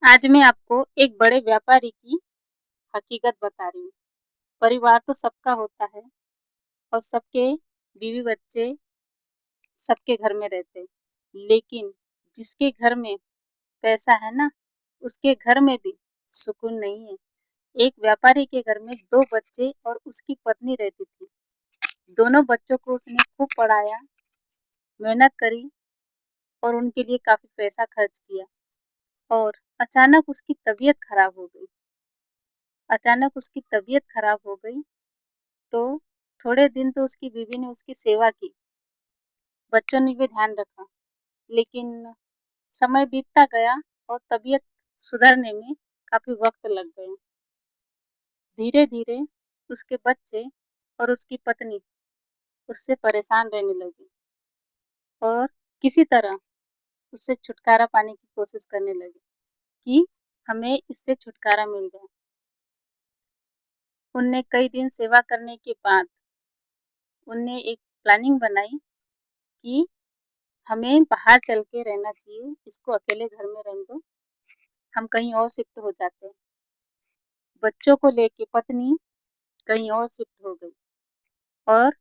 आज मैं आपको एक बड़े व्यापारी की हकीकत बता रही हूँ। परिवार तो सबका होता है और सबके बीवी बच्चे सबके घर में रहते हैं। लेकिन जिसके घर में पैसा है ना, उसके घर में भी सुकून नहीं है। एक व्यापारी के घर में 2 बच्चे और उसकी पत्नी रहती थी। दोनों बच्चों को उसने खूब पढ़ाया, मेहनत करी और उनके लिए काफ़ी पैसा खर्च किया और अचानक उसकी तबीयत खराब हो गई। तो थोड़े दिन तो उसकी बीवी ने उसकी सेवा की, बच्चों ने भी ध्यान रखा, लेकिन समय बीतता गया और तबीयत सुधरने में काफ़ी वक़्त लग गया। धीरे-धीरे उसके बच्चे और उसकी पत्नी उससे परेशान रहने लगी और किसी तरह उससे छुटकारा पाने की कोशिश करने लगे कि हमें इससे छुटकारा मिल जाए। उनने कई दिन सेवा करने के बाद उनने एक प्लानिंग बनाई कि हमें बाहर चल के रहना चाहिए, इसको अकेले घर में रहने दो, हम कहीं और शिफ्ट हो जाते हैं। बच्चों को लेके पत्नी कहीं और शिफ्ट हो गई और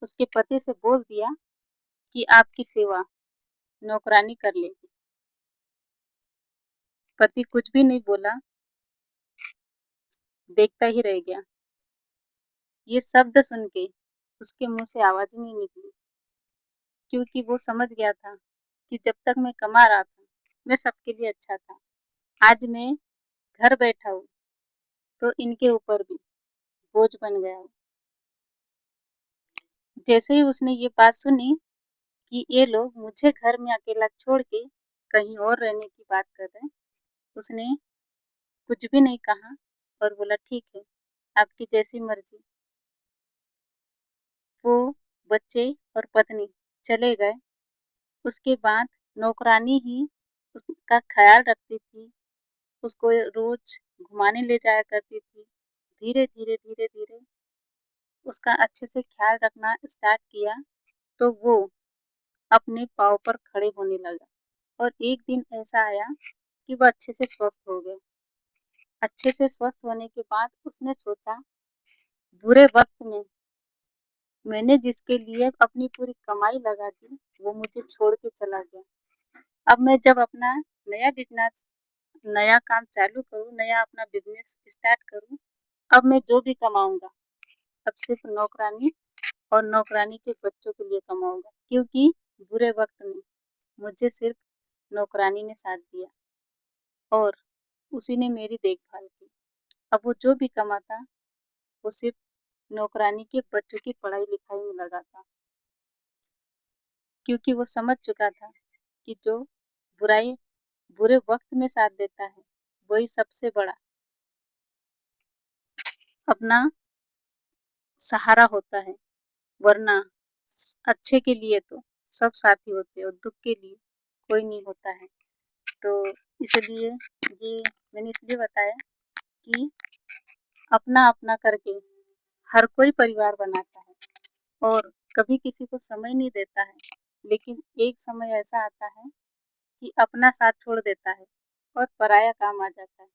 उसके पति से बोल दिया कि आपकी सेवा नौकरानी कर लेगी। पति कुछ भी नहीं बोला, देखता ही रह गया। ये शब्द सुन के उसके मुंह से आवाज ही नहीं निकली, क्योंकि वो समझ गया था कि जब तक मैं कमा रहा था, मैं सबके लिए अच्छा था। आज मैं घर बैठा हूँ, तो इनके ऊपर भी बोझ बन गया हूँ। जैसे ही उसने ये बात सुनी कि ये लोग मुझे घर में अकेला छोड़ के कहीं और रहने की बात कर रहे हैं, उसने कुछ भी नहीं कहा और बोला ठीक है, आपकी जैसी मर्जी। वो बच्चे और पत्नी चले गए। उसके बाद नौकरानी ही उसका ख्याल रखती थी, उसको रोज घुमाने ले जाया करती थी। धीरे धीरे उसका अच्छे से ख्याल रखना स्टार्ट किया, तो वो अपने पाँव पर खड़े होने लगा और एक दिन ऐसा आया कि वह अच्छे से स्वस्थ हो गए। अच्छे से स्वस्थ होने के बाद उसने सोचा, बुरे वक़्त में मैंने जिसके लिए अपनी पूरी कमाई लगा दी, वो मुझे छोड़ के चला गया। अब मैं जब अपना नया बिज़नेस नया काम चालू करूँ, नया अपना बिज़नेस स्टार्ट करूँ, अब मैं जो भी कमाऊँगा, अब सिर्फ़ नौकरानी और नौकरानी के बच्चों के लिए कमाऊँगा, क्योंकि बुरे वक़्त में मुझे सिर्फ़ नौकरानी ने साथ दिया और उसी ने मेरी देखभाल की। अब वो जो भी कमाता, वो सिर्फ़ नौकरानी के बच्चों की पढ़ाई-लिखाई में लगाता, क्योंकि वो समझ चुका था कि जो बुराई बुरे वक़्त में साथ देता है, वही सबसे बड़ा अपना सहारा होता है, वरना अच्छे के लिए तो सब साथी होते हैं और दुःख के लिए कोई नहीं होता है। तो इसलिए ये मैंने इसलिए बताया कि अपना-अपना करके हर कोई परिवार बनाता है और कभी किसी को समय नहीं देता है, लेकिन एक समय ऐसा आता है कि अपना साथ छोड़ देता है और पराया काम आ जाता है।